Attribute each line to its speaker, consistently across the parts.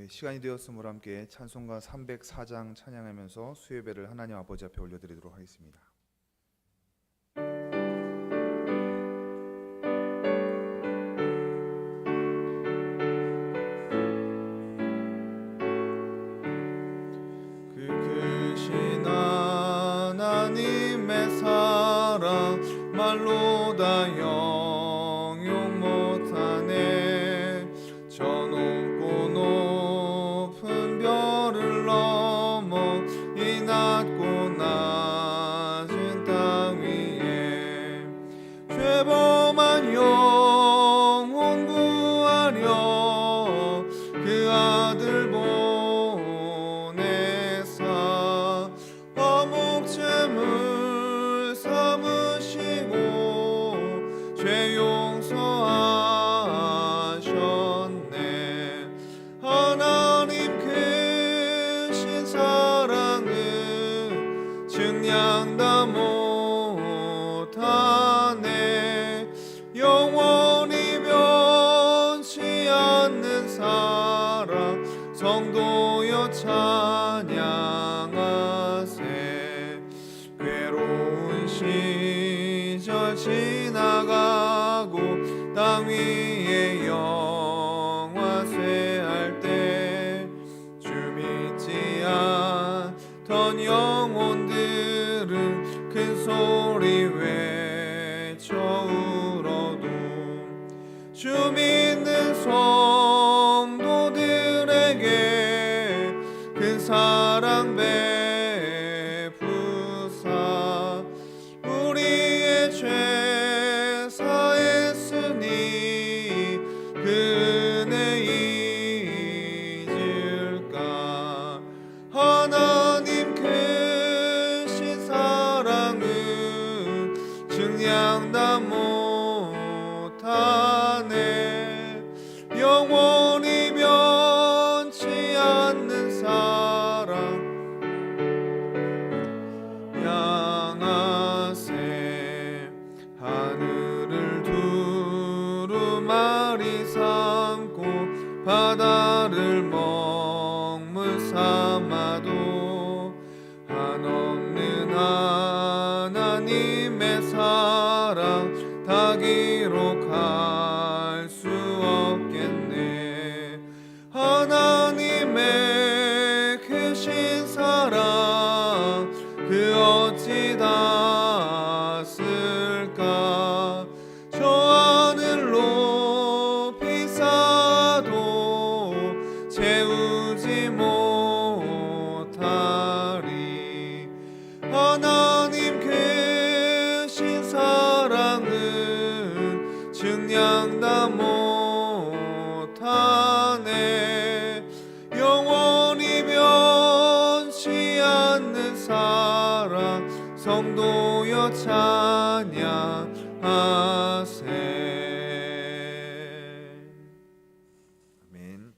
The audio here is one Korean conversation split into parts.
Speaker 1: 시간이 되었으므로 함께 찬송가 304장 찬양하면서 수예배를 하나님 아버지 앞에 올려드리도록 하겠습니다. 그 크신 하나님의 사랑 말로 다 영용 못하네. 저 높고 높은 별을 넘어 이 낮고 낮은 땅 위에 죄범한 영혼 구하려 그 아들 보내사 화목제물 삼으시고 죄 용서하셨네. 하나님 크신 사랑은 증량 다 못하네. 영원히 변치 않는 사랑 성도여 찬양하세. 괴로운 시절 지나가고 땅 위에 영화쇠할 때 주 믿지 않던 영혼들은 큰 소리 외쳐 울어도 주 믿는 성도들에게 큰 사랑 베푸사 우리의 죄 사했으니 그 은혜 잊을까. 하나님 크신 사랑은 증량 다 못하네. 영원히 변치 않는 사랑 향하세. 하늘을 두루마리 삼고 바다를 먹물 삼아도 한없는 하나님의 사랑 다 기록할 수 없겠네. 하나님의 크신 사랑 그 어찌 다 쓸까. 저 하늘 높이 쌓아도 채우지 못하리. 하나님 크신 사랑은 증량 다 못하네. 영원히 변치 않는 사랑 성도여 찬양하세. 아멘.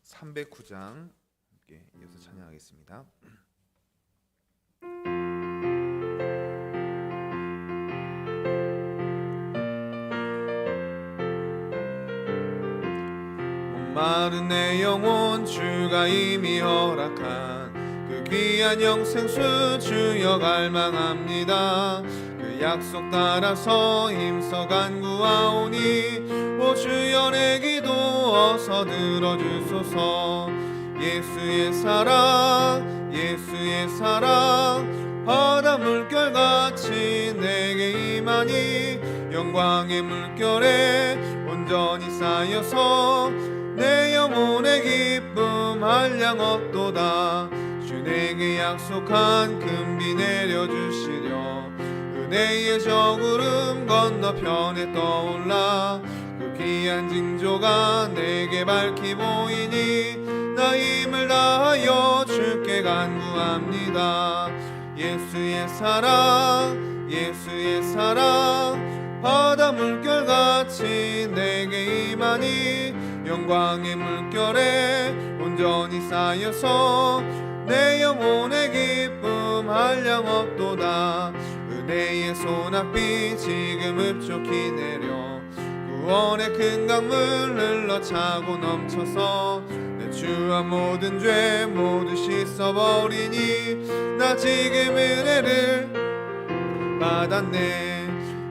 Speaker 1: 309장 함께 이어서 찬양하겠습니다. 마른 내 영혼 주가 이미 허락한 그 귀한 영생수 주여 갈망합니다. 그 약속 따라서 힘써 간구하오니 오 주여 내 기도 어서 들어주소서. 예수의 사랑 예수의 사랑 바다 물결같이 내게 임하니 영광의 물결에 온전히 쌓여서 내 영혼의 기쁨 한량 없도다. 주 내게 약속한 금비 내려주시려 은혜의 저 구름 건너편에 떠올라 그 귀한 징조가 내게 밝히 보이니 나 힘을 다하여 주께 간구합니다. 예수의 사랑 예수의 사랑 바다 물결같이 내게 임하니 영광의 물결에 온전히 쌓여서 내 영혼의 기쁨 한량 없도다. 은혜의 소낙비 지금 흡족히 내려 구원의 큰 강물 흘러 차고 넘쳐서 내 주와 모든 죄 모두 씻어버리니 나 지금 은혜를 받았네.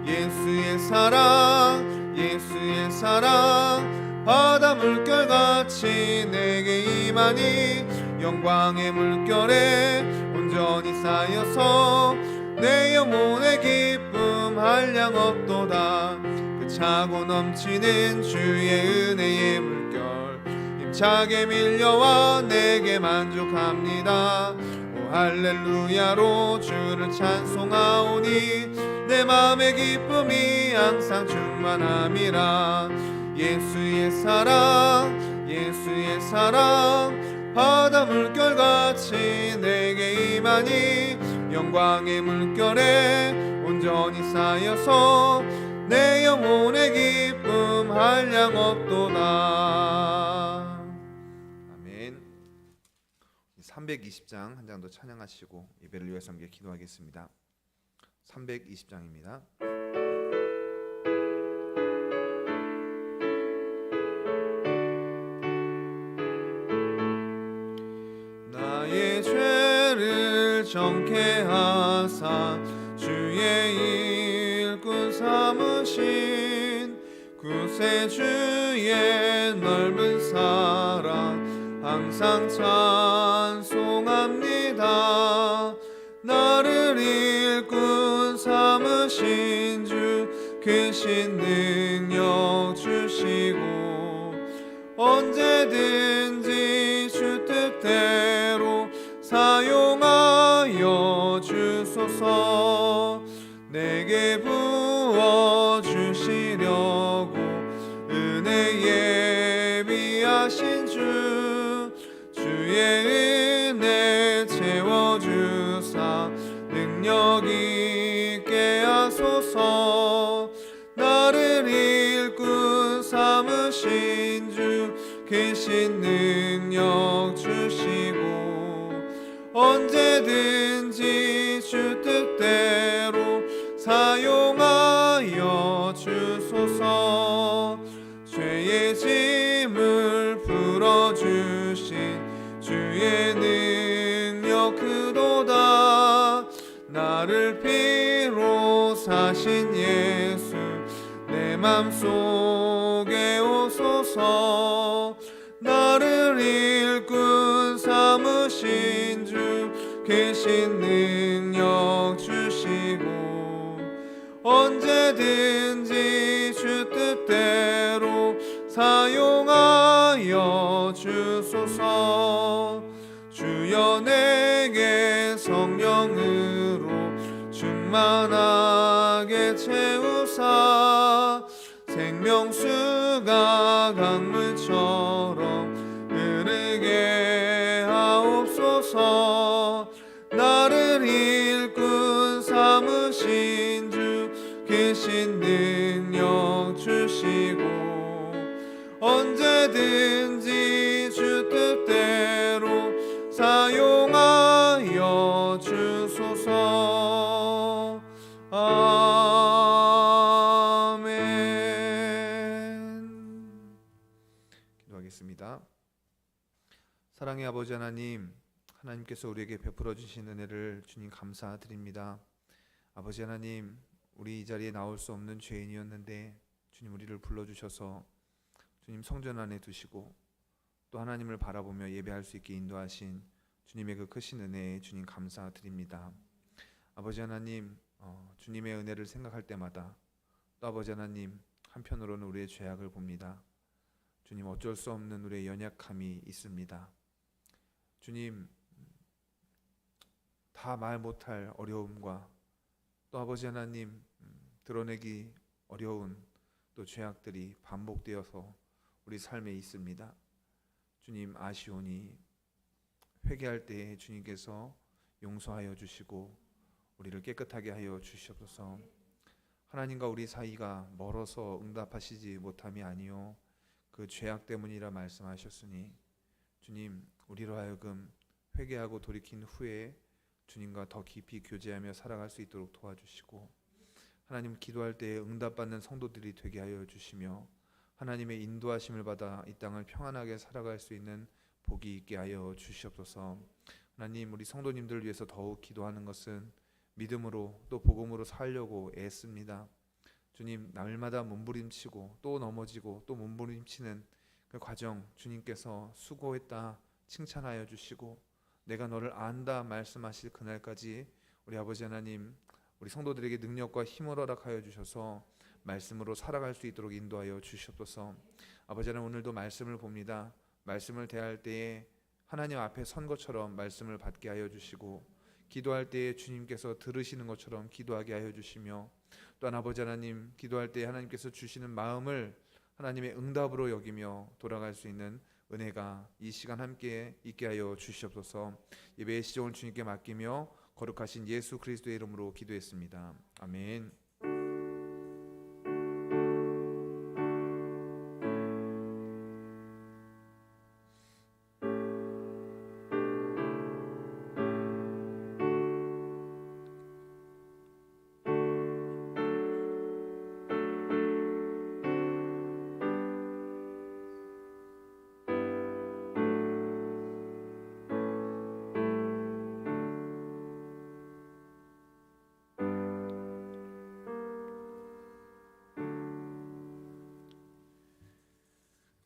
Speaker 1: 예수의 사랑 예수의 사랑 바다 물결같이 내게 임하니 영광의 물결에 온전히 쌓여서 내 영혼의 기쁨 한량 없도다. 그 차고 넘치는 주의 은혜의 물결 힘차게 밀려와 내게 만족합니다. 오 할렐루야로 주를 찬송하오니 내 맘의 기쁨이 항상 충만함이라. 예수의 사랑 예수의 사랑 바다 물결같이 내게 임하니 영광의 물결에 온전히 쌓여서 내 영혼의 기쁨 한량 없도다. 아멘. 320장 한 장 더 찬양하시고 예배를 위해서 함께 기도하겠습니다. 320장입니다. 나의 죄를 정케 하사 주의 일꾼 삼으신 구세주의 넓은 사랑 항상 찬송합니다. 나를 일꾼 삼으신 주 크신 능력 주시고 언제든지 주 뜻대로 사용하여 주소서. 내게 부어주시려고 은혜 예비하신 주 주의 은혜 채워주사 능력 있게 하소서. 나를 일꾼 삼으신 주 크신 능력 주시고 언제든지 주 뜻대로 사용하여 주소서. 죄의 짐을 풀어주신 주의 능력 크도다. 나를 피로 사신 예수 내 맘속에 오소서. 나를 일꾼 삼으신 주 크신 능력 주시고 언제든지 주 뜻대로 사용하여 주소서. 주여 내게 성령으로 충만하게 채우사 생명수가 강물처럼 흐르게 하옵소서. 나를 일꾼 삼으신 주 크신 능력 주시고 언제든지 주 뜻대로 사용하여 주소서. 아멘. 기도하겠습니다. 사랑의 아버지 하나님, 하나님께서 우리에게 베풀어 주신 은혜를 주님 감사드립니다. 아버지 하나님, 우리 이 자리에 나올 수 없는 죄인이었는데 주님 우리를 불러주셔서 주님 성전 안에 두시고 또 하나님을 바라보며 예배할 수 있게 인도하신 주님의 그 크신 은혜에 주님 감사드립니다. 아버지 하나님, 주님의 은혜를 생각할 때마다 또 아버지 하나님 한편으로는 우리의 죄악을 봅니다. 주님 어쩔 수 없는 우리의 연약함이 있습니다. 주님 다 말 못할 어려움과 또 아버지 하나님 드러내기 어려운 또 죄악들이 반복되어서 우리 삶에 있습니다. 주님 아시오니 회개할 때에 주님께서 용서하여 주시고 우리를 깨끗하게 하여 주시옵소서. 하나님과 우리 사이가 멀어서 응답하시지 못함이 아니요 그 죄악 때문이라 말씀하셨으니 주님 우리로 하여금 회개하고 돌이킨 후에 주님과 더 깊이 교제하며 살아갈 수 있도록 도와주시고 하나님 기도할 때에 응답받는 성도들이 되게 하여 주시며 하나님의 인도하심을 받아 이 땅을 평안하게 살아갈 수 있는 복이 있게 하여 주시옵소서. 하나님, 우리 성도님들을 위해서 더욱 기도하는 것은 믿음으로 또 복음으로 살려고 애씁니다. 주님, 날마다 몸부림치고 또 넘어지고 또 몸부림치는 그 과정, 주님께서 수고했다 칭찬하여 주시고 내가 너를 안다 말씀하실 그날까지 우리 아버지 하나님, 우리 성도들에게 능력과 힘을 허락하여 주셔서 말씀으로 살아갈 수 있도록 인도하여 주시옵소서. 아버지 하나님, 오늘도 말씀을 봅니다. 말씀을 대할 때에 하나님 앞에 선 것처럼 말씀을 받게 하여 주시고, 기도할 때에 주님께서 들으시는 것처럼 기도하게 하여 주시며, 또한 아버지 하나님, 기도할 때에 하나님께서 주시는 마음을 하나님의 응답으로 여기며 돌아갈 수 있는 은혜가 이 시간 함께 있게 하여 주시옵소서. 예배의 시종을 주님께 맡기며 거룩하신 예수 그리스도의 이름으로 기도했습니다. 아멘.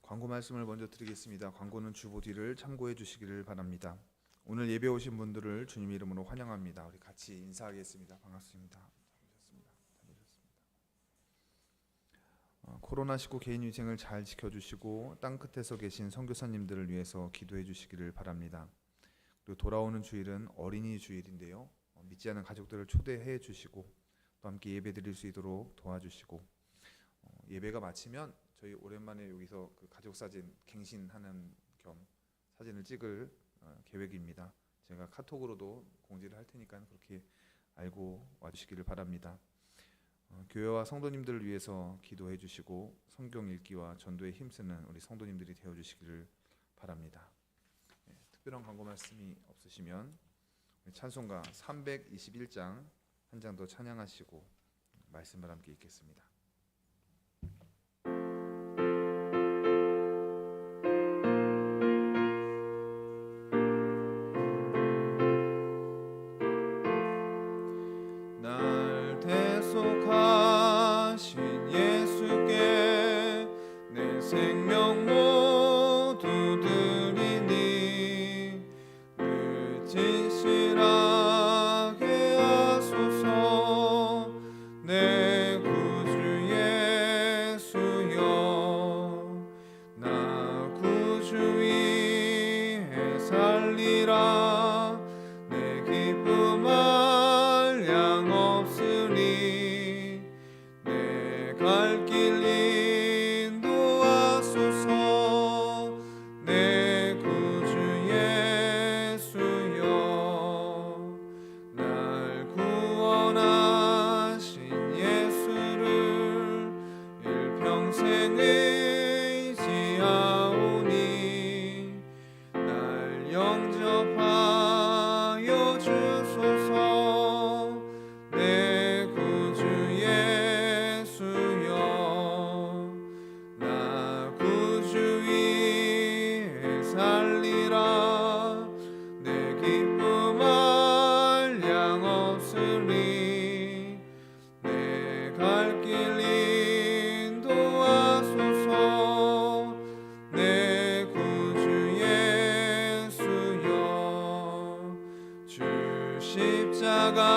Speaker 1: 광고 말씀을 먼저 드리겠습니다. 광고는 주보 뒤를 참고해 주시기를 바랍니다. 오늘 예배 오신 분들을 주님 이름으로 환영합니다. 우리 같이 인사하겠습니다. 반갑습니다. 코로나19 개인 위생을 잘 지켜주시고 땅 끝에서 계신 선교사님들을 위해서 기도해 주시기를 바랍니다. 그리고 돌아오는 주일은 어린이 주일인데요, 믿지 않은 가족들을 초대해 주시고 또 함께 예배 드릴 수 있도록 도와주시고, 예배가 마치면 저희 오랜만에 여기서 그 가족 사진 갱신하는 겸 사진을 찍을 계획입니다. 제가 카톡으로도 공지를 할 테니까 그렇게 알고 와주시기를 바랍니다. 교회와 성도님들을 위해서 기도해 주시고 성경 읽기와 전도에 힘쓰는 우리 성도님들이 되어 주시기를 바랍니다. 특별한 광고 말씀이 없으시면 찬송가 321장 한 장 더 찬양하시고 말씀을 함께 읽겠습니다.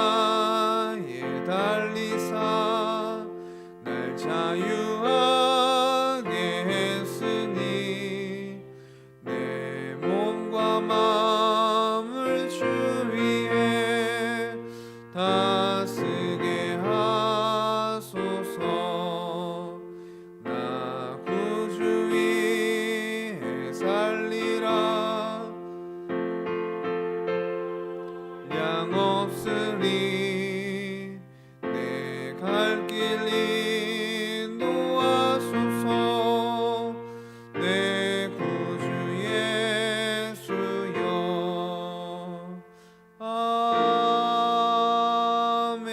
Speaker 2: 십자가에 달리사 날 자유하게 했으니 내 몸과 마음을 주 위에 다스게 하소서. 나 구주 위에 살리라 량 없으리 내 갈 길 인도하소서. 내 구주 예수여. 아멘.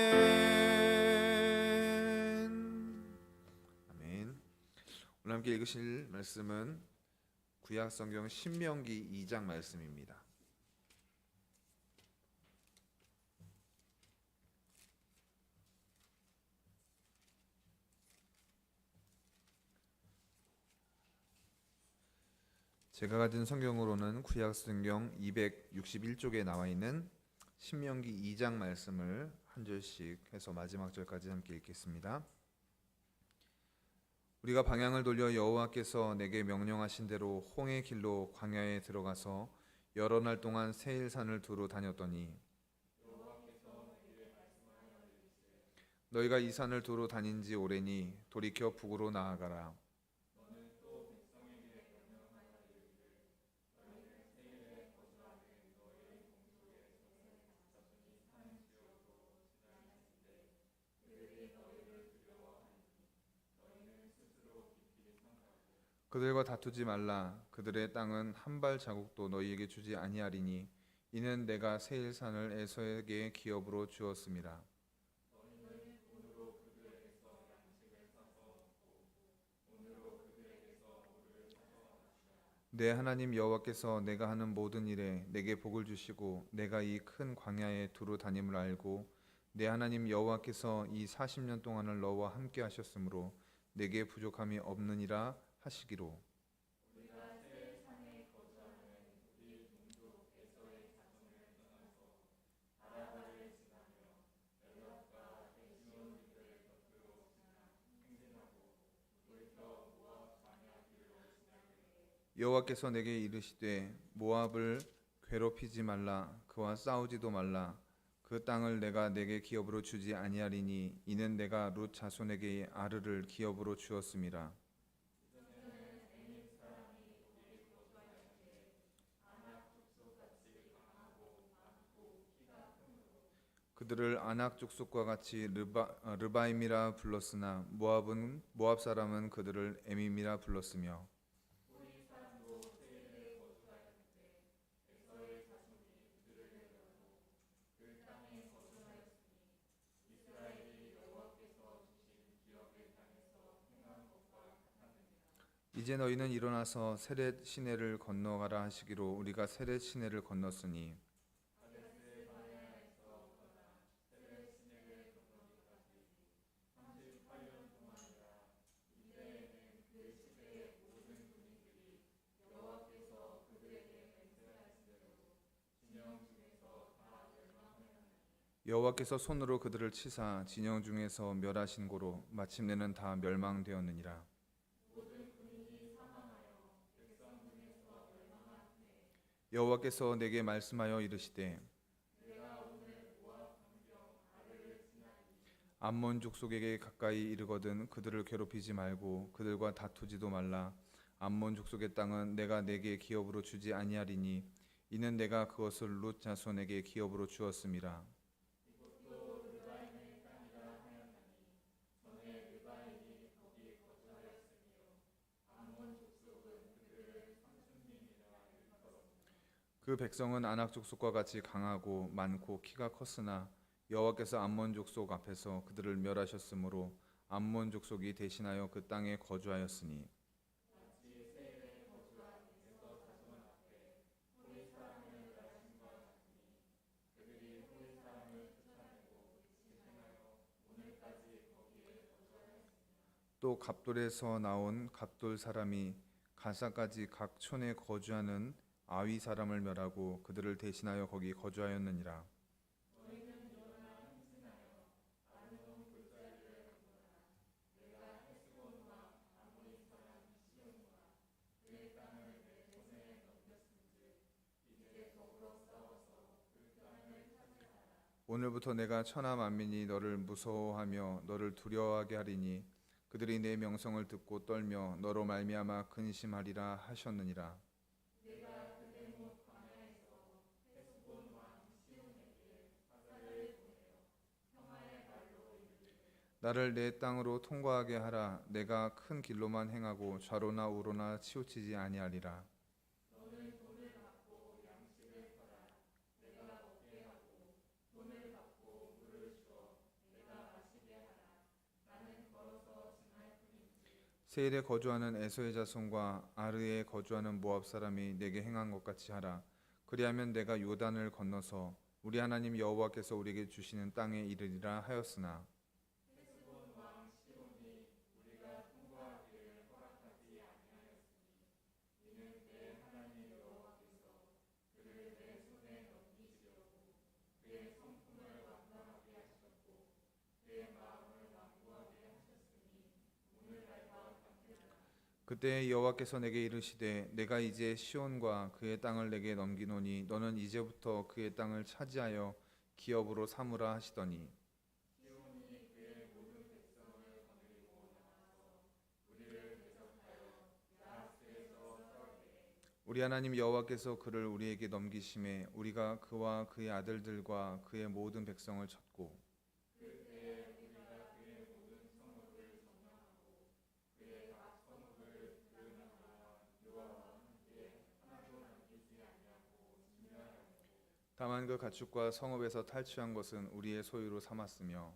Speaker 1: 아멘. 오늘 함께 읽으실 말씀은 구약 성경 신명기 2장 말씀입니다. 제가 가진 성경으로는 구약 성경 261쪽에 나와 있는 신명기 2장 말씀을 한 절씩 해서 마지막 절까지 함께 읽겠습니다. 우리가 방향을 돌려 여호와께서 내게 명령하신 대로 홍해 길로 광야에 들어가서 여러 날 동안 세일산을 두루 다녔더니 너희가 이 산을 두루 다닌 지 오래니 돌이켜 북으로 나아가라. 그들과 다투지 말라. 그들의 땅은 한 발 자국도 너희에게 주지 아니하리니 이는 내가 세일산을 에서에게 기업으로 주었음이라. 내 하나님 여호와께서 내가 하는 모든 일에 내게 복을 주시고 내가 이 큰 광야에 두루 다님을 알고 내 하나님 여호와께서 이 40년 동안을 너와 함께 하셨으므로 내게 부족함이 없느니라 하시기로. 여호와께서 내게 이르시되 모압을 괴롭히지 말라. 그와 싸우지도 말라. 그 땅을 내가 내게 기업으로 주지 아니하리니 이는 내가 룻 자손에게 아르를 기업으로 주었음이라. 그들을 아낙 족속과 같이 르바임이라 불렀으나 모압 사람은 그들을 에밈이라 불렀으며 이제 너희는 일어나서 세렛 시내를 건너가라 하시기로 우리가 세렛 시내를 건넜으니 여호와께서 손으로 그들을 치사 진영 중에서 멸하신 고로 마침내는 다 멸망되었느니라. 여호와께서 내게 말씀하여 이르시되 암몬 족속에게 가까이 이르거든 그들을 괴롭히지 말고 그들과 다투지도 말라. 암몬 족속의 땅은 내가 내게 기업으로 주지 아니하리니 이는 내가 그것을 룻 자손에게 기업으로 주었음이라. 그 백성은 아낙 족속과 같이 강하고 많고 키가 컸으나 여호와께서 암몬 족속 앞에서 그들을 멸하셨으므로 암몬 족속이 대신하여 그 땅에 거주하였으니 또 갑돌에서 나온 갑돌 사람이 가사까지 각 촌에 거주하는 아위 사람을 멸하고 그들을 대신하여 거기 거주하였느니라. 오늘부터 내가 천하 만민이 너를 무서워하며 너를 두려워하게 하리니 그들이 내 명성을 듣고 떨며 너로 말미암아 근심하리라 하셨느니라. 나를 내 땅으로 통과하게 하라. 내가 큰 길로만 행하고 좌로나 우로나 치우치지 아니하리라. 세일에 거주하는 에서의 자손과 아르에 거주하는 모압 사람이 내게 행한 것 같이 하라. 그리하면 내가 요단을 건너서 우리 하나님 여호와께서 우리에게 주시는 땅에 이르리라 하였으나 그때 여호와께서 내게 이르시되 내가 이제 시온과 그의 땅을 내게 넘기노니 너는 이제부터 그의 땅을 차지하여 기업으로 삼으라 하시더니 우리 하나님 여호와께서 그를 우리에게 넘기심에 우리가 그와 그의 아들들과 그의 모든 백성을 쳤고 다만 그 가축과 성읍에서 탈취한 것은 우리의 소유로 삼았으며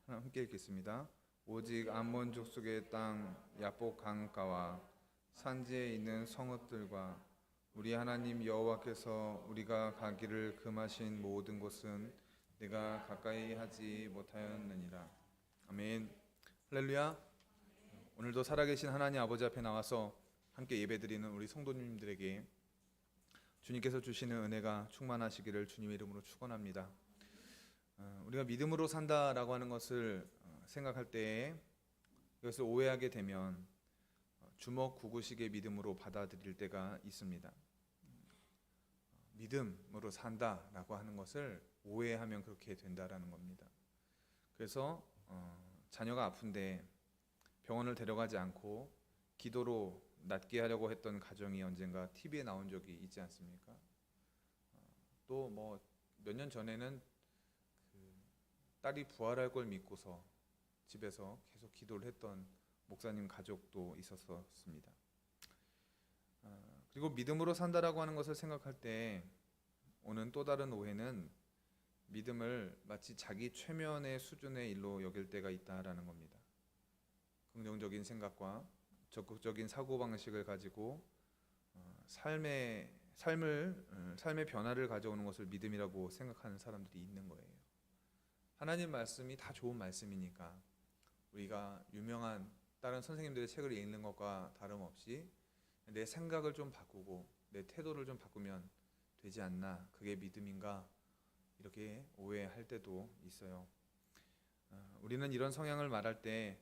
Speaker 1: 하나 함께 읽겠습니다. 오직 암몬 족속의 땅 야복 강가와 산지에 있는 성읍들과 우리 하나님 여호와께서 우리가 가기를 금하신 모든 곳은 내가 가까이 하지 못하였느니라. 아멘. 할렐루야. 오늘도 살아계신 하나님 아버지 앞에 나와서 함께 예배드리는 우리 성도님들에게 주님께서 주시는 은혜가 충만하시기를 주님의 이름으로 축원합니다. 우리가 믿음으로 산다라고 하는 것을 생각할 때에 이것을 오해하게 되면 주먹구구식의 믿음으로 받아들일 때가 있습니다. 믿음으로 산다라고 하는 것을 오해하면 그렇게 된다라는 겁니다. 그래서 자녀가 아픈데 병원을 데려가지 않고 기도로 낫게 하려고 했던 가정이 언젠가 TV에 나온 적이 있지 않습니까? 또 뭐 몇 년 전에는 딸이 부활할 걸 믿고서 집에서 계속 기도를 했던 목사님 가족도 있었습니다. 그리고 믿음으로 산다라고 하는 것을 생각할 때 오는 또 다른 오해는 믿음을 마치 자기 최면의 수준의 일로 여길 때가 있다라는 겁니다. 긍정적인 생각과 적극적인 사고방식을 가지고 삶의 변화를 가져오는 것을 믿음이라고 생각하는 사람들이 있는 거예요. 하나님 말씀이 다 좋은 말씀이니까 우리가 유명한 다른 선생님들의 책을 읽는 것과 다름없이 내 생각을 좀 바꾸고 내 태도를 좀 바꾸면 되지 않나, 그게 믿음인가, 이렇게 오해할 때도 있어요. 우리는 이런 성향을 말할 때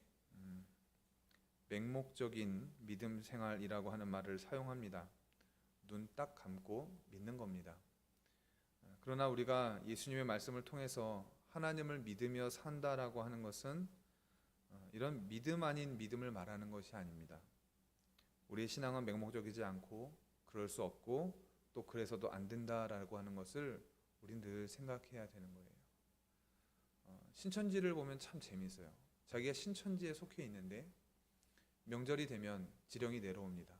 Speaker 1: 맹목적인 믿음 생활이라고 하는 말을 사용합니다. 눈 딱 감고 믿는 겁니다. 그러나 우리가 예수님의 말씀을 통해서 하나님을 믿으며 산다라고 하는 것은 이런 믿음 아닌 믿음을 말하는 것이 아닙니다. 우리의 신앙은 맹목적이지 않고 그럴 수 없고 또 그래서도 안 된다라고 하는 것을 우린 늘 생각해야 되는 거예요. 신천지를 보면 참 재미있어요. 자기가 신천지에 속해 있는데 명절이 되면 지령이 내려옵니다.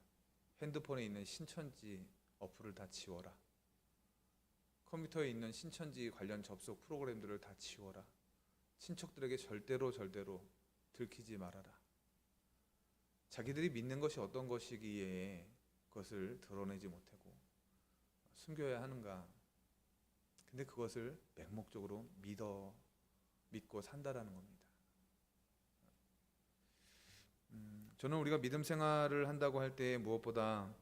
Speaker 1: 핸드폰에 있는 신천지 어플을 다 지워라. 컴퓨터에 있는 신천지 관련 접속 프로그램들을 다 지워라. 친척들에게 절대로 들키지 말아라. 자기들이 믿는 것이 어떤 것이기에 그것을 드러내지 못하고 숨겨야 하는가. 근데 그것을 맹목적으로 믿고 산다라는 겁니다. 저는 우리가 믿음 생활을 한다고 할 때 무엇보다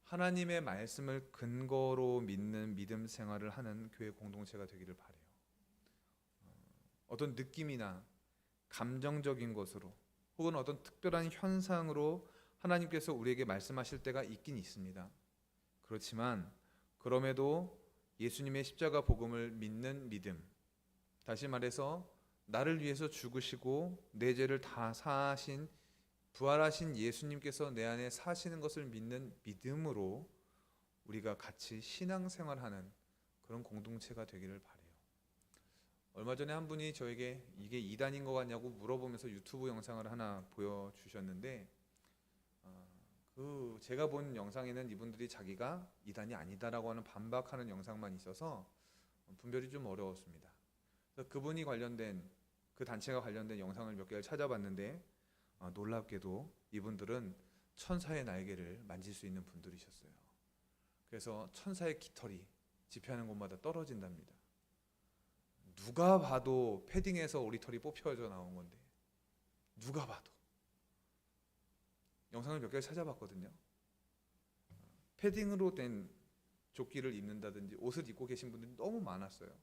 Speaker 1: 하나님의 말씀을 근거로 믿는 믿음 생활을 하는 교회 공동체가 되기를 바라요. 어떤 느낌이나 감정적인 것으로 혹은 어떤 특별한 현상으로 하나님께서 우리에게 말씀하실 때가 있긴 있습니다. 그렇지만 그럼에도 예수님의 십자가 복음을 믿는 믿음, 다시 말해서 나를 위해서 죽으시고 내 죄를 다 사하신 부활하신 예수님께서 내 안에 사시는 것을 믿는 믿음으로 우리가 같이 신앙생활하는 그런 공동체가 되기를 바라요. 얼마 전에 한 분이 저에게 이게 이단인 것 같냐고 물어보면서 유튜브 영상을 하나 보여주셨는데, 그 제가 본 영상에는 이분들이 자기가 이단이 아니다라고 하는 반박하는 영상만 있어서 분별이 좀 어려웠습니다. 그래서 그 단체가 관련된 영상을 몇 개를 찾아봤는데, 놀랍게도 이분들은 천사의 날개를 만질 수 있는 분들이셨어요. 그래서 천사의 깃털이 집회하는 곳마다 떨어진답니다. 누가 봐도 패딩에서 오리털이 뽑혀져 나온 건데, 누가 봐도. 영상을 몇 개를 찾아봤거든요. 패딩으로 된 조끼를 입는다든지 옷을 입고 계신 분들이 너무 많았어요.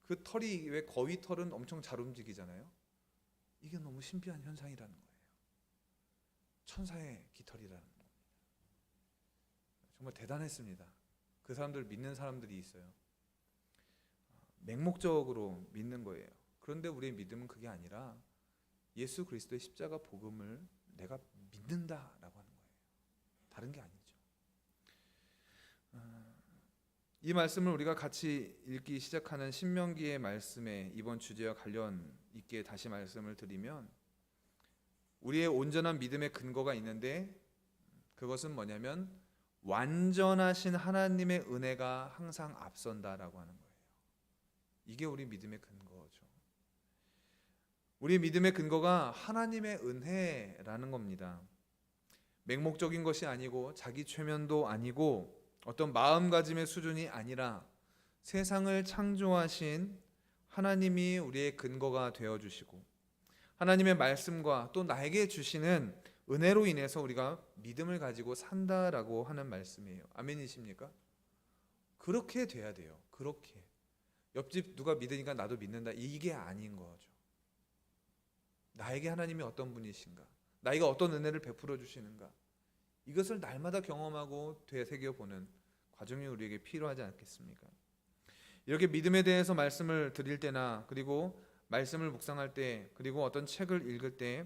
Speaker 1: 그 털이, 왜 거위 털은 엄청 잘 움직이잖아요. 이게 너무 신비한 현상이라는 거예요. 천사의 깃털이라는 겁니다. 정말 대단했습니다. 그 사람들 믿는 사람들이 있어요. 맹목적으로 믿는 거예요. 그런데 우리의 믿음은 그게 아니라 예수 그리스도의 십자가 복음을 내가 믿는다라고 하는 거예요. 다른 게 아니죠. 이 말씀을 우리가 같이 읽기 시작하는 신명기의 말씀에 이번 주제와 관련 있게 다시 말씀을 드리면, 우리의 온전한 믿음의 근거가 있는데, 그것은 뭐냐면 완전하신 하나님의 은혜가 항상 앞선다라고 하는 거예요. 이게 우리 믿음의 근거죠. 우리 믿음의 근거가 하나님의 은혜라는 겁니다. 맹목적인 것이 아니고 자기 최면도 아니고 어떤 마음가짐의 수준이 아니라 세상을 창조하신 하나님이 우리의 근거가 되어주시고, 하나님의 말씀과 또 나에게 주시는 은혜로 인해서 우리가 믿음을 가지고 산다라고 하는 말씀이에요. 아멘이십니까? 그렇게 돼야 돼요. 그렇게. 옆집 누가 믿으니까 나도 믿는다, 이게 아닌 거죠. 나에게 하나님이 어떤 분이신가, 나에게 어떤 은혜를 베풀어 주시는가, 이것을 날마다 경험하고 되새겨보는 과정이 우리에게 필요하지 않겠습니까? 이렇게 믿음에 대해서 말씀을 드릴 때나, 그리고 말씀을 묵상할 때, 그리고 어떤 책을 읽을 때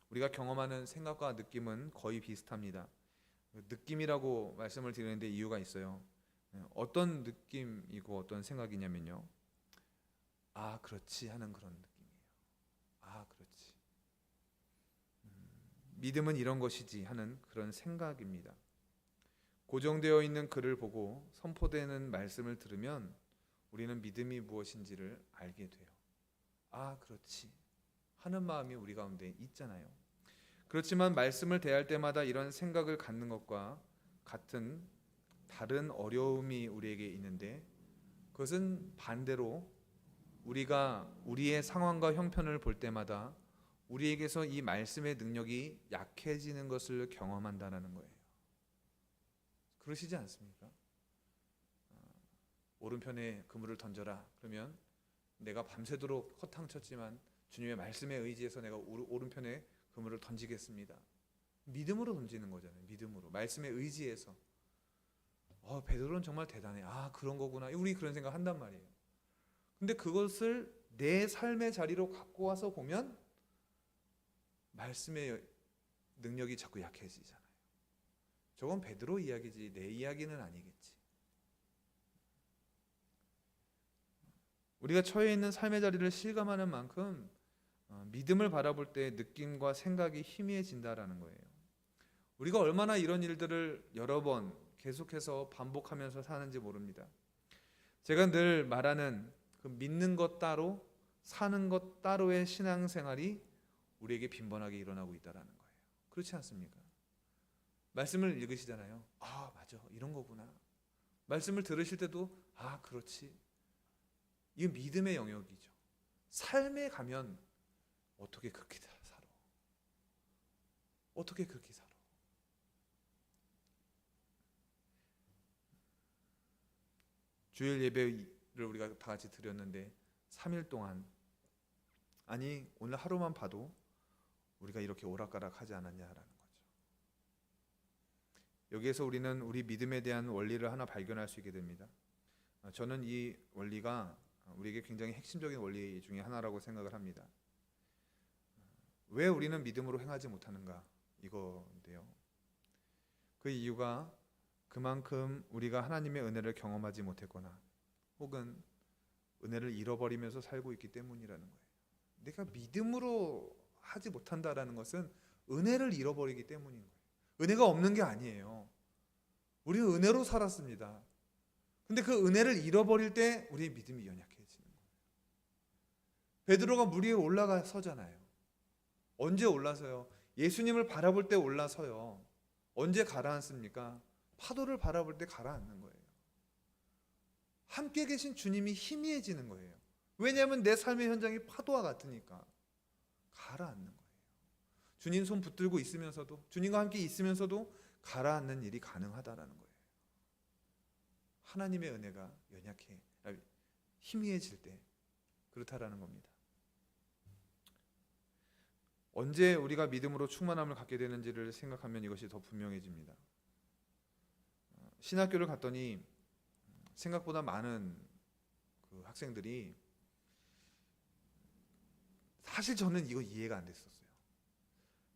Speaker 1: 우리가 경험하는 생각과 느낌은 거의 비슷합니다. 느낌이라고 말씀을 드리는데 이유가 있어요. 어떤 느낌이고 어떤 생각이냐면요, 아 그렇지 하는 그런 느낌이에요. 아 그렇지, 믿음은 이런 것이지 하는 그런 생각입니다. 고정되어 있는 글을 보고 선포되는 말씀을 들으면 우리는 믿음이 무엇인지를 알게 돼요. 아 그렇지 하는 마음이 우리 가운데 있잖아요. 그렇지만 말씀을 대할 때마다 이런 생각을 갖는 것과 같은 다른 어려움이 우리에게 있는데, 그것은 반대로 우리가 우리의 상황과 형편을 볼 때마다 우리에게서 이 말씀의 능력이 약해지는 것을 경험한다는 거예요. 그러시지 않습니까? 오른편에 그물을 던져라 그러면 내가 밤새도록 허탕쳤지만 주님의 말씀에 의지해서 내가 오른편에 그물을 던지겠습니다. 믿음으로 던지는 거잖아요. 믿음으로, 말씀에 의지해서. 베드로는 정말 대단해. 아 그런 거구나. 우리 그런 생각 한단 말이에요. 근데 그것을 내 삶의 자리로 갖고 와서 보면 말씀의 능력이 자꾸 약해지잖아요. 저건 베드로 이야기지 내 이야기는 아니겠지. 우리가 처해 있는 삶의 자리를 실감하는 만큼 믿음을 바라볼 때 느낌과 생각이 희미해진다라는 거예요. 우리가 얼마나 이런 일들을 여러 번 계속해서 반복하면서 사는지 모릅니다. 제가 늘 말하는 그 믿는 것 따로 사는 것 따로의 신앙생활이 우리에게 빈번하게 일어나고 있다는 거예요. 그렇지 않습니까? 말씀을 읽으시잖아요. 아 맞아 이런 거구나. 말씀을 들으실 때도 아 그렇지. 이건 믿음의 영역이죠. 삶에 가면 어떻게 그렇게 살아? 어떻게 그렇게 살아? 주일 예배를 우리가 다 같이 드렸는데 3일 동안, 아니 오늘 하루만 봐도 우리가 이렇게 오락가락하지 않았냐라는 거죠. 여기에서 우리는 우리 믿음에 대한 원리를 하나 발견할 수 있게 됩니다. 저는 이 원리가 우리에게 굉장히 핵심적인 원리 중에 하나라고 생각을 합니다. 왜 우리는 믿음으로 행하지 못하는가 이건데요. 그 이유가 그만큼 우리가 하나님의 은혜를 경험하지 못했거나 혹은 은혜를 잃어버리면서 살고 있기 때문이라는 거예요. 내가 믿음으로 하지 못한다라는 것은 은혜를 잃어버리기 때문인 거예요. 은혜가 없는 게 아니에요. 우리는 은혜로 살았습니다. 근데 그 은혜를 잃어버릴 때 우리의 믿음이 연약해지는 거예요. 베드로가 물 위에 올라가 서잖아요. 언제 올라서요? 예수님을 바라볼 때 올라서요. 언제 가라앉습니까? 파도를 바라볼 때 가라앉는 거예요. 함께 계신 주님이 희미해지는 거예요. 왜냐하면 내 삶의 현장이 파도와 같으니까 가라앉는 거예요. 주님 손 붙들고 있으면서도, 주님과 함께 있으면서도 가라앉는 일이 가능하다라는 거예요. 하나님의 은혜가 희미해질 때 그렇다라는 겁니다. 언제 우리가 믿음으로 충만함을 갖게 되는지를 생각하면 이것이 더 분명해집니다. 신학교를 갔더니 생각보다 많은 그 학생들이, 사실 저는 이거 이해가 안 됐었어요.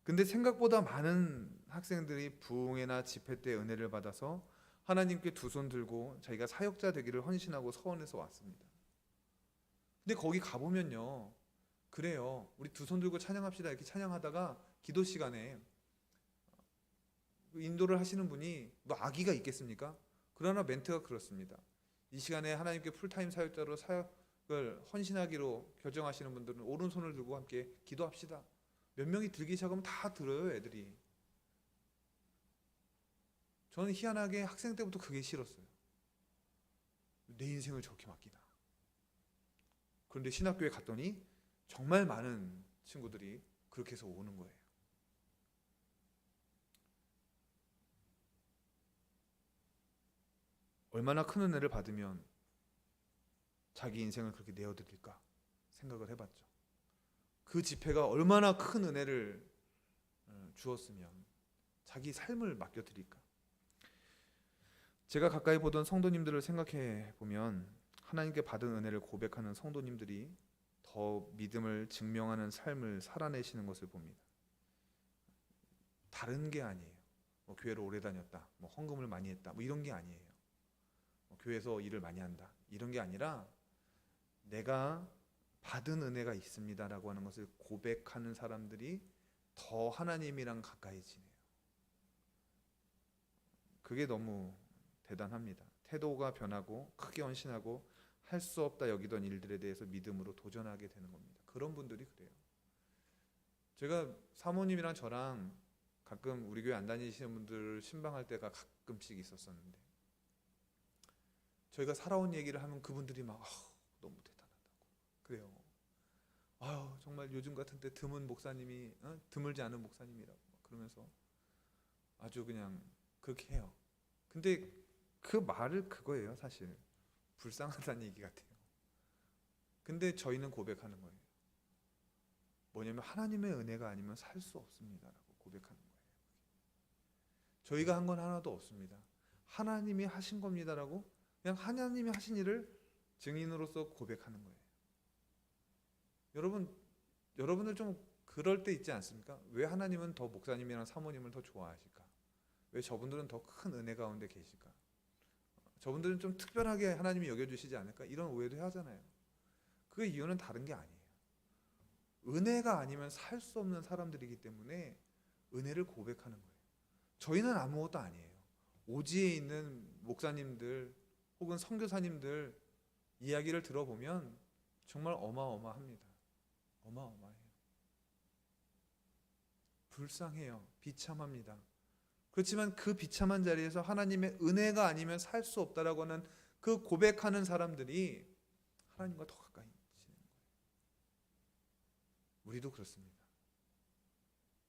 Speaker 1: 근데 생각보다 많은 학생들이 부흥회나 집회 때 은혜를 받아서 하나님께 두 손 들고 자기가 사역자 되기를 헌신하고 서원해서 왔습니다. 근데 거기 가보면요, 그래요. 우리 두 손 들고 찬양합시다 이렇게 찬양하다가 기도 시간에 인도를 하시는 분이 뭐 악의가 있겠습니까? 그러나 멘트가 그렇습니다. 이 시간에 하나님께 풀타임 사역자로 사역을 헌신하기로 결정하시는 분들은 오른손을 들고 함께 기도합시다. 몇 명이 들기 시작하면 다 들어요, 애들이. 저는 희한하게 학생 때부터 그게 싫었어요. 내 인생을 저렇게 맡기다. 그런데 신학교에 갔더니 정말 많은 친구들이 그렇게 해서 오는 거예요. 얼마나 큰 은혜를 받으면 자기 인생을 그렇게 내어드릴까 생각을 해봤죠. 그 집회가 얼마나 큰 은혜를 주었으면 자기 삶을 맡겨드릴까. 제가 가까이 보던 성도님들을 생각해 보면 하나님께 받은 은혜를 고백하는 성도님들이 더 믿음을 증명하는 삶을 살아내시는 것을 봅니다. 다른 게 아니에요. 뭐 교회를 오래 다녔다, 뭐 헌금을 많이 했다, 뭐 이런 게 아니에요. 교회에서 일을 많이 한다, 이런 게 아니라 내가 받은 은혜가 있습니다라고 하는 것을 고백하는 사람들이 더 하나님이랑 가까이 지내요. 그게 너무 대단합니다. 태도가 변하고 크게 헌신하고 할 수 없다 여기던 일들에 대해서 믿음으로 도전하게 되는 겁니다. 그런 분들이 그래요. 제가 사모님이랑 저랑 가끔 우리 교회 안 다니시는 분들을 신방할 때가 가끔씩 있었었는데, 저희가 살아온 얘기를 하면 그분들이 막 너무 대단하다고 그래요. 정말 요즘 같은 때 드문 목사님이 드물지 않은 목사님이라고 그러면서 아주 그냥 그렇게 해요. 근데 그 말을 그거예요. 사실 불쌍하다는 얘기 같아요. 근데 저희는 고백하는 거예요. 뭐냐면 하나님의 은혜가 아니면 살 수 없습니다라고 고백하는 거예요. 저희가 한 건 하나도 없습니다. 하나님이 하신 겁니다라고 그냥 하나님이 하신 일을 증인으로서 고백하는 거예요. 여러분들 좀 그럴 때 있지 않습니까? 왜 하나님은 더 목사님이랑 사모님을 더 좋아하실까? 왜 저분들은 더 큰 은혜 가운데 계실까? 저분들은 좀 특별하게 하나님이 여겨주시지 않을까? 이런 오해도 하잖아요. 그 이유는 다른 게 아니에요. 은혜가 아니면 살 수 없는 사람들이기 때문에 은혜를 고백하는 거예요. 저희는 아무것도 아니에요. 오지에 있는 목사님들 혹은 선교사님들 이야기를 들어보면 정말 어마어마합니다. 어마어마해요. 불쌍해요. 비참합니다. 그렇지만 그 비참한 자리에서 하나님의 은혜가 아니면 살 수 없다라고 하는 그 고백하는 사람들이 하나님과 더 가까이 지내는 거예요. 우리도 그렇습니다.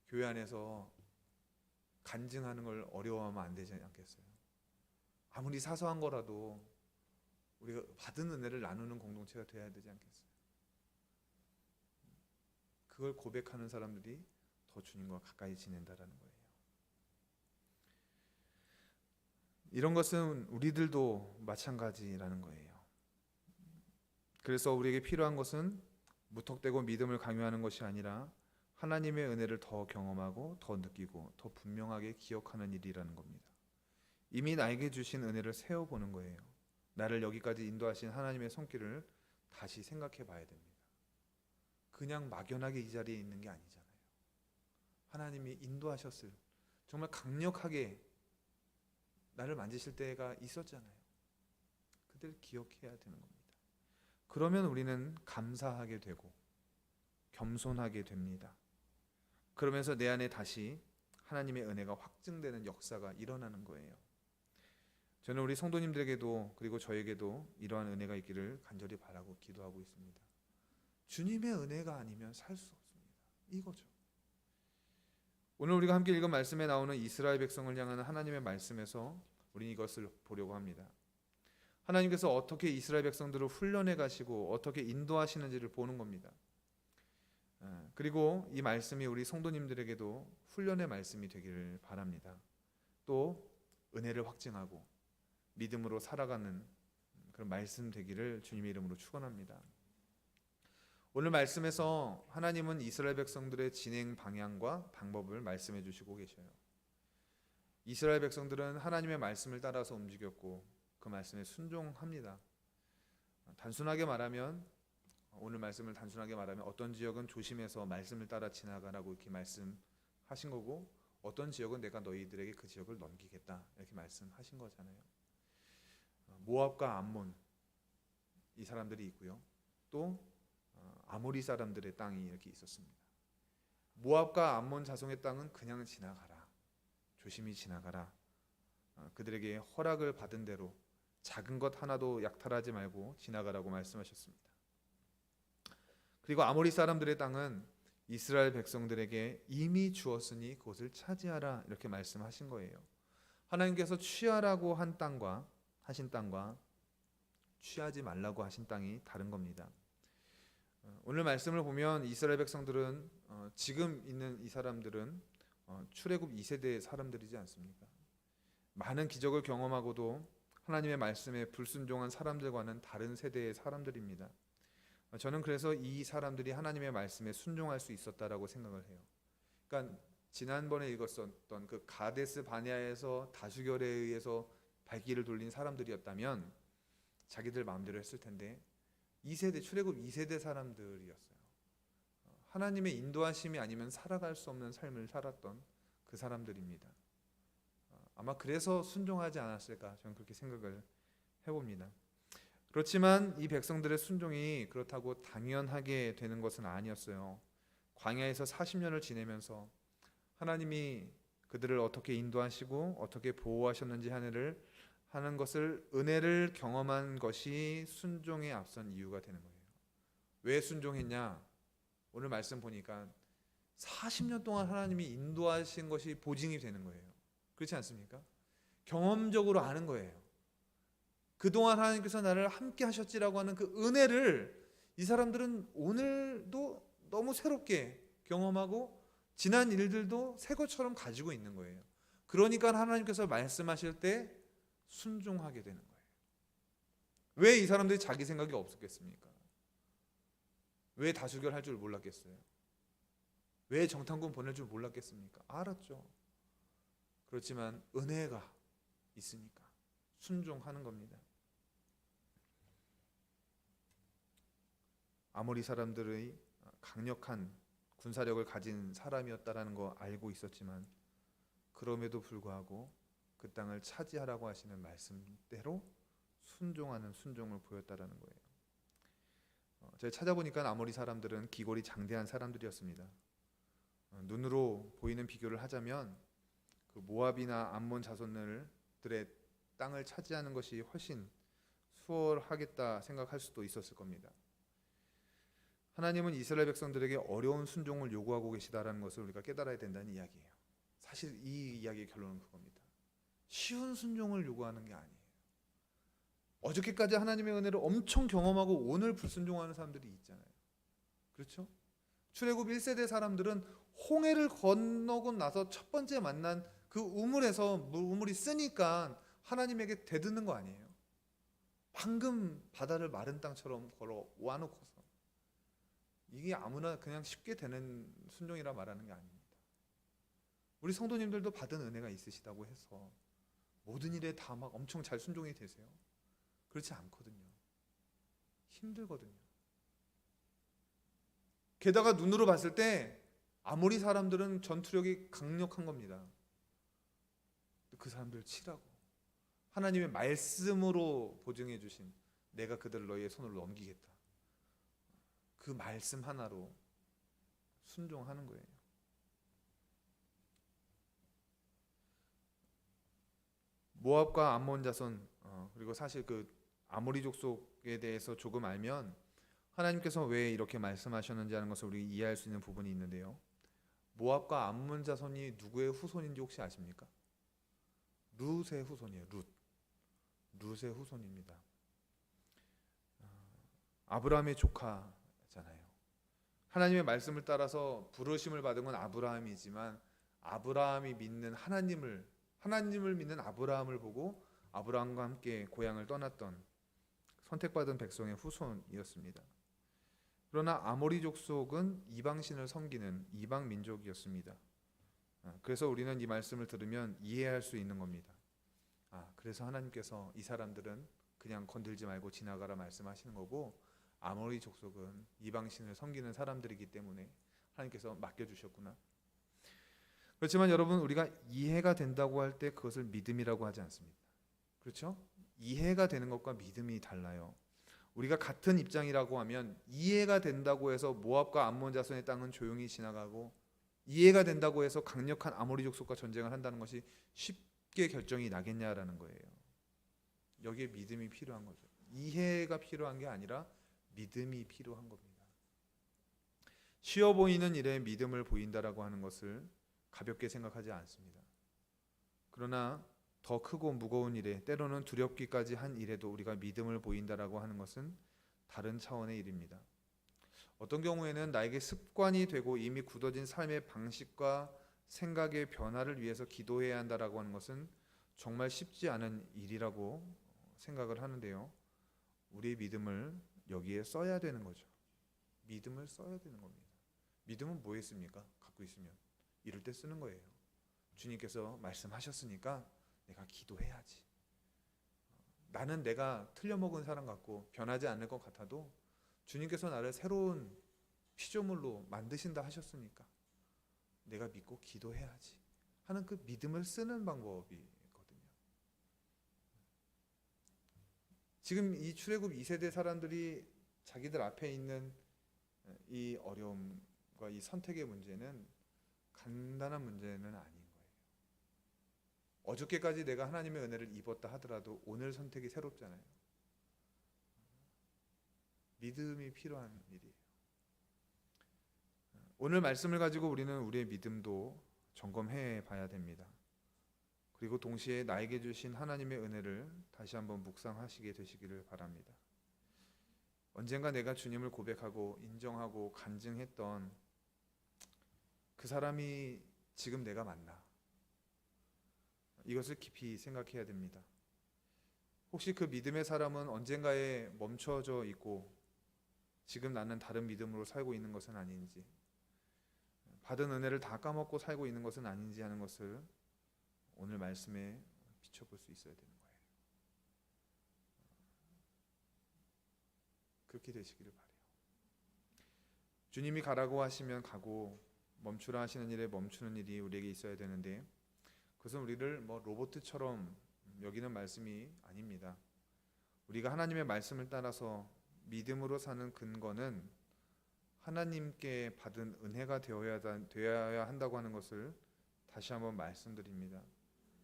Speaker 1: 교회 안에서 간증하는 걸 어려워하면 안 되지 않겠어요? 아무리 사소한 거라도 우리가 받은 은혜를 나누는 공동체가 되어야 되지 않겠어요? 그걸 고백하는 사람들이 더 주님과 가까이 지낸다라는 거예요. 이런 것은 우리들도 마찬가지라는 거예요. 그래서 우리에게 필요한 것은 무턱대고 믿음을 강요하는 것이 아니라 하나님의 은혜를 더 경험하고 더 느끼고 더 분명하게 기억하는 일이라는 겁니다. 이미 나에게 주신 은혜를 세어보는 거예요. 나를 여기까지 인도하신 하나님의 손길을 다시 생각해 봐야 됩니다. 그냥 막연하게 이 자리에 있는 게 아니잖아요. 하나님이 인도하셨을, 정말 강력하게 나를 만지실 때가 있었잖아요. 그들 기억해야 되는 겁니다. 그러면 우리는 감사하게 되고 겸손하게 됩니다. 그러면서 내 안에 다시 하나님의 은혜가 확증되는 역사가 일어나는 거예요. 저는 우리 성도님들에게도 그리고 저에게도 이러한 은혜가 있기를 간절히 바라고 기도하고 있습니다. 주님의 은혜가 아니면 살 수 없습니다. 이거죠. 오늘 우리가 함께 읽은 말씀에 나오는 이스라엘 백성을 향하는 하나님의 말씀에서 우리는 이것을 보려고 합니다. 하나님께서 어떻게 이스라엘 백성들을 훈련해 가시고 어떻게 인도하시는지를 보는 겁니다. 그리고 이 말씀이 우리 성도님들에게도 훈련의 말씀이 되기를 바랍니다. 또 은혜를 확증하고 믿음으로 살아가는 그런 말씀 되기를 주님의 이름으로 축원합니다. 오늘 말씀에서 하나님은 이스라엘 백성들의 진행 방향과 방법을 말씀해 주시고 계셔요. 이스라엘 백성들은 하나님의 말씀을 따라서 움직였고 그 말씀에 순종합니다. 단순하게 말하면, 오늘 말씀을 단순하게 말하면 어떤 지역은 조심해서 말씀을 따라 지나가라고 이렇게 말씀하신 거고, 어떤 지역은 내가 너희들에게 그 지역을 넘기겠다 이렇게 말씀하신 거잖아요. 모압과 암몬 이 사람들이 있고요. 또 아모리 사람들의 땅이 이렇게 있었습니다. 모압과 암몬 자손의 땅은 그냥 지나가라, 조심히 지나가라, 그들에게 허락을 받은 대로 작은 것 하나도 약탈하지 말고 지나가라고 말씀하셨습니다. 그리고 아모리 사람들의 땅은 이스라엘 백성들에게 이미 주었으니 그것을 차지하라 이렇게 말씀하신 거예요. 하나님께서 취하라고 하신 땅과 취하지 말라고 하신 땅이 다른 겁니다. 오늘 말씀을 보면 이스라엘 백성들은 지금 있는 이 사람들은 출애굽 2세대 사람들이지 않습니까? 많은 기적을 경험하고도 하나님의 말씀에 불순종한 사람들과는 다른 세대의 사람들입니다. 저는 그래서 이 사람들이 하나님의 말씀에 순종할 수 있었다라고 생각을 해요. 그러니까 지난번에 읽었었던 그 가데스 바네아에서 다수결에 의해서 발길을 돌린 사람들이었다면 자기들 마음대로 했을 텐데 2세대 출애굽 2세대 사람들이었어요. 하나님의 인도하심이 아니면 살아갈 수 없는 삶을 살았던 그 사람들입니다. 아마 그래서 순종하지 않았을까 저는 그렇게 생각을 해봅니다. 그렇지만 이 백성들의 순종이 그렇다고 당연하게 되는 것은 아니었어요. 광야에서 40년을 지내면서 하나님이 그들을 어떻게 인도하시고 어떻게 보호하셨는지 하는 것을 은혜를 경험한 것이 순종에 앞선 이유가 되는 거예요. 왜 순종했냐? 오늘 말씀 보니까 40년 동안 하나님이 인도하신 것이 보증이 되는 거예요. 그렇지 않습니까? 경험적으로 아는 거예요. 그동안 하나님께서 나를 함께 하셨지라고 하는 그 은혜를 이 사람들은 오늘도 너무 새롭게 경험하고 지난 일들도 새 것처럼 가지고 있는 거예요. 그러니까 하나님께서 말씀하실 때 순종하게 되는 거예요. 왜 이 사람들이 자기 생각이 없었겠습니까? 왜 다수결 할 줄 몰랐겠어요? 왜 정탐꾼 보낼 줄 몰랐겠습니까? 알았죠. 그렇지만 은혜가 있으니까 순종하는 겁니다. 아모리 사람들의 강력한 군사력을 가진 사람이었다라는 거 알고 있었지만 그럼에도 불구하고 그 땅을 차지하라고 하시는 말씀대로 순종하는 순종을 보였다라는 거예요. 제가 찾아보니까 아모리 사람들은 기골이 장대한 사람들이었습니다. 눈으로 보이는 비교를 하자면 그 모압이나 암몬 자손들의 땅을 차지하는 것이 훨씬 수월하겠다 생각할 수도 있었을 겁니다. 하나님은 이스라엘 백성들에게 어려운 순종을 요구하고 계시다라는 것을 우리가 깨달아야 된다는 이야기예요. 사실 이 이야기의 결론은 그겁니다. 쉬운 순종을 요구하는 게 아니에요. 어저께까지 하나님의 은혜를 엄청 경험하고 오늘 불순종하는 사람들이 있잖아요. 그렇죠? 출애굽 1세대 사람들은 홍해를 건너고 나서 첫 번째 만난 그 우물에서 우물이 쓰니까 하나님에게 대드는 거 아니에요. 방금 바다를 마른 땅처럼 걸어 와놓고서 이게 아무나 그냥 쉽게 되는 순종이라 말하는 게 아닙니다. 우리 성도님들도 받은 은혜가 있으시다고 해서 모든 일에 다 막 엄청 잘 순종이 되세요? 그렇지 않거든요. 힘들거든요. 게다가 눈으로 봤을 때 아모리 사람들은 전투력이 강력한 겁니다. 그 사람들 치라고 하나님의 말씀으로 보증해 주신 내가 그들을 너희의 손으로 넘기겠다. 그 말씀 하나로 순종하는 거예요. 모압과 암몬 자손 그리고 사실 그 아모리 족속에 대해서 조금 알면 하나님께서 왜 이렇게 말씀하셨는지 하는 것을 우리 이해할 수 있는 부분이 있는데요. 모압과 암몬 자손이 누구의 후손인지 혹시 아십니까? 룻의 후손이에요. 룻의 후손입니다. 아브라함의 조카잖아요. 하나님의 말씀을 따라서 부르심을 받은 건 아브라함이지만 아브라함이 믿는 하나님을 믿는 아브라함을 보고 아브라함과 함께 고향을 떠났던 선택받은 백성의 후손이었습니다. 그러나 아모리 족속은 이방신을 섬기는 이방 민족이었습니다. 그래서 우리는 이 말씀을 들으면 이해할 수 있는 겁니다. 그래서 하나님께서 이 사람들은 그냥 건들지 말고 지나가라 말씀하시는 거고 아모리 족속은 이방신을 섬기는 사람들이기 때문에 하나님께서 맡겨주셨구나. 그렇지만 여러분, 우리가 이해가 된다고 할 때 그것을 믿음이라고 하지 않습니다. 그렇죠? 이해가 되는 것과 믿음이 달라요. 우리가 같은 입장이라고 하면 이해가 된다고 해서 모압과 암몬 자손의 땅은 조용히 지나가고 이해가 된다고 해서 강력한 아모리 족속과 전쟁을 한다는 것이 쉽게 결정이 나겠냐라는 거예요. 여기에 믿음이 필요한 거죠. 이해가 필요한 게 아니라 믿음이 필요한 겁니다. 쉬워 보이는 일에 믿음을 보인다라고 하는 것을 가볍게 생각하지 않습니다. 그러나 더 크고 무거운 일에 때로는 두렵기까지 한 일에도 우리가 믿음을 보인다라고 하는 것은 다른 차원의 일입니다. 어떤 경우에는 나에게 습관이 되고 이미 굳어진 삶의 방식과 생각의 변화를 위해서 기도해야 한다라고 하는 것은 정말 쉽지 않은 일이라고 생각을 하는데요. 우리의 믿음을 여기에 써야 되는 거죠. 믿음을 써야 되는 겁니다. 믿음은 뭐에 씁니까? 갖고 있으면 이럴 때 쓰는 거예요. 주님께서 말씀하셨으니까 내가 기도해야지. 나는 내가 틀려먹은 사람 같고 변하지 않을 것 같아도 주님께서 나를 새로운 피조물로 만드신다 하셨으니까 내가 믿고 기도해야지 하는 그 믿음을 쓰는 방법이거든요. 지금 이 출애굽 2세대 사람들이 자기들 앞에 있는 이 어려움과 이 선택의 문제는 간단한 문제는 아닌 거예요. 어저께까지 내가 하나님의 은혜를 입었다 하더라도 오늘 선택이 새롭잖아요. 믿음이 필요한 일이에요. 오늘 말씀을 가지고 우리는 우리의 믿음도 점검해 봐야 됩니다. 그리고 동시에 나에게 주신 하나님의 은혜를 다시 한번 묵상하시게 되시기를 바랍니다. 언젠가 내가 주님을 고백하고 인정하고 간증했던 그 사람이 지금 내가 맞나? 이것을 깊이 생각해야 됩니다. 혹시 그 믿음의 사람은 언젠가에 멈춰져 있고 지금 나는 다른 믿음으로 살고 있는 것은 아닌지, 받은 은혜를 다 까먹고 살고 있는 것은 아닌지 하는 것을 오늘 말씀에 비춰볼 수 있어야 되는 거예요. 그렇게 되시기를 바라요. 주님이 가라고 하시면 가고 멈추라 하시는 일에 멈추는 일이 우리에게 있어야 되는데 그것은 우리를 로봇처럼 여기는 말씀이 아닙니다. 우리가 하나님의 말씀을 따라서 믿음으로 사는 근거는 하나님께 받은 은혜가 되어야 한다고 하는 것을 다시 한번 말씀드립니다.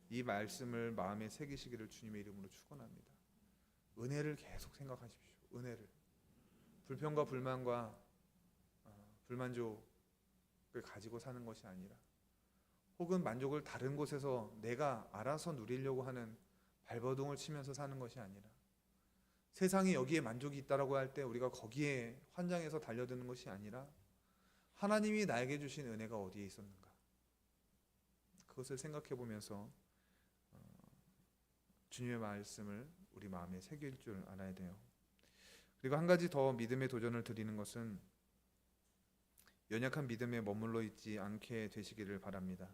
Speaker 1: 이 말씀을 마음에 새기시기를 주님의 이름으로 축원합니다. 은혜를 계속 생각하십시오. 은혜를. 불평과 불만과 불만족을 가지고 사는 것이 아니라 혹은 만족을 다른 곳에서 내가 알아서 누리려고 하는 발버둥을 치면서 사는 것이 아니라 세상이 여기에 만족이 있다라고 할 때 우리가 거기에 환장해서 달려드는 것이 아니라 하나님이 나에게 주신 은혜가 어디에 있었는가 그것을 생각해 보면서 주님의 말씀을 우리 마음에 새길 줄 알아야 돼요. 그리고 한 가지 더 믿음의 도전을 드리는 것은 연약한 믿음에 머물러 있지 않게 되시기를 바랍니다.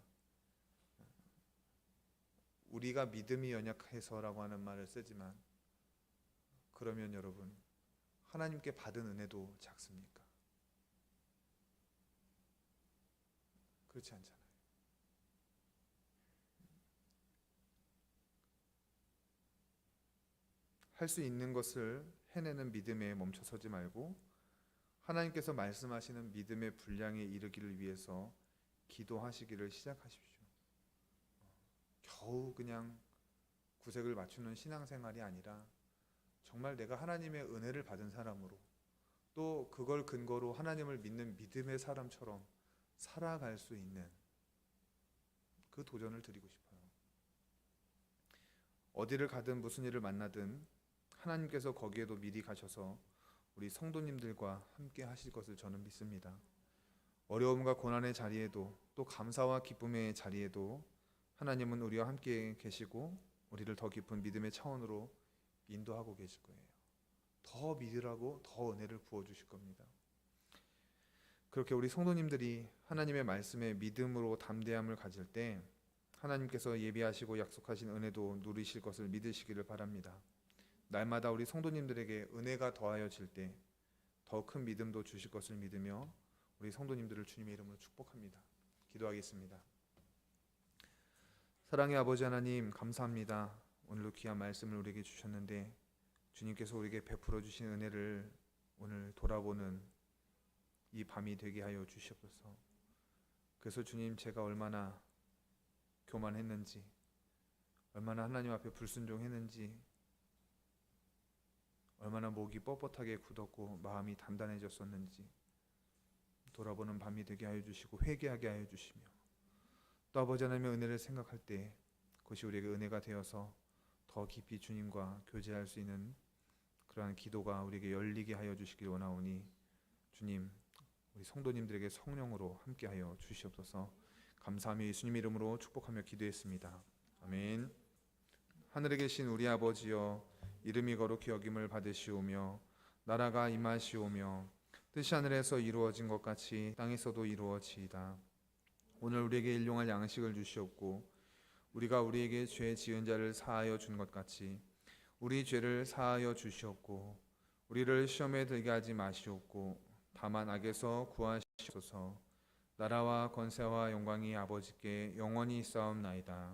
Speaker 1: 우리가 믿음이 연약해서라고 하는 말을 쓰지만 그러면 여러분, 하나님께 받은 은혜도 작습니까? 그렇지 않잖아요. 할 수 있는 것을 해내는 믿음에 멈춰서지 말고 하나님께서 말씀하시는 믿음의 분량에 이르기를 위해서 기도하시기를 시작하십시오. 겨우 그냥 구색을 맞추는 신앙생활이 아니라 정말 내가 하나님의 은혜를 받은 사람으로, 또 그걸 근거로 하나님을 믿는 믿음의 사람처럼 살아갈 수 있는 그 도전을 드리고 싶어요. 어디를 가든 무슨 일을 만나든 하나님께서 거기에도 미리 가셔서 우리 성도님들과 함께 하실 것을 저는 믿습니다. 어려움과 고난의 자리에도, 또 감사와 기쁨의 자리에도 하나님은 우리와 함께 계시고 우리를 더 깊은 믿음의 차원으로 인도하고 계실 거예요. 더 믿으라고 더 은혜를 부어주실 겁니다. 그렇게 우리 성도님들이 하나님의 말씀에 믿음으로 담대함을 가질 때 하나님께서 예비하시고 약속하신 은혜도 누리실 것을 믿으시기를 바랍니다. 날마다 우리 성도님들에게 은혜가 더하여질 때 더 큰 믿음도 주실 것을 믿으며 우리 성도님들을 주님의 이름으로 축복합니다. 기도하겠습니다. 사랑의 아버지 하나님, 감사합니다. 오늘도 귀한 말씀을 우리에게 주셨는데 주님께서 우리에게 베풀어 주신 은혜를 오늘 돌아보는 이 밤이 되게 하여 주시옵소서. 그래서 주님, 제가 얼마나 교만했는지, 얼마나 하나님 앞에 불순종했는지, 얼마나 목이 뻣뻣하게 굳었고 마음이 단단해졌었는지 돌아보는 밤이 되게 하여 주시고 회개하게 하여 주시며, 또 아버지 하나님의 은혜를 생각할 때 그것이 우리에게 은혜가 되어서 더 깊이 주님과 교제할 수 있는 그러한 기도가 우리에게 열리게 하여 주시길 원하오니 주님, 우리 성도님들에게 성령으로 함께하여 주시옵소서. 감사하며 예수님 이름으로 축복하며 기도했습니다. 아멘. 하늘에 계신 우리 아버지여, 이름이 거룩히 여김을 받으시오며 나라가 임하시오며 뜻이 하늘에서 이루어진 것 같이 땅에서도 이루어지이다. 오늘 우리에게 일용할 양식을 주시옵고 우리가 우리에게 죄 지은 자를 사하여 준 것 같이 우리 죄를 사하여 주시옵고 우리를 시험에 들게 하지 마시옵고 다만 악에서 구하시옵소서. 나라와 권세와 영광이 아버지께 영원히 있사옵나이다.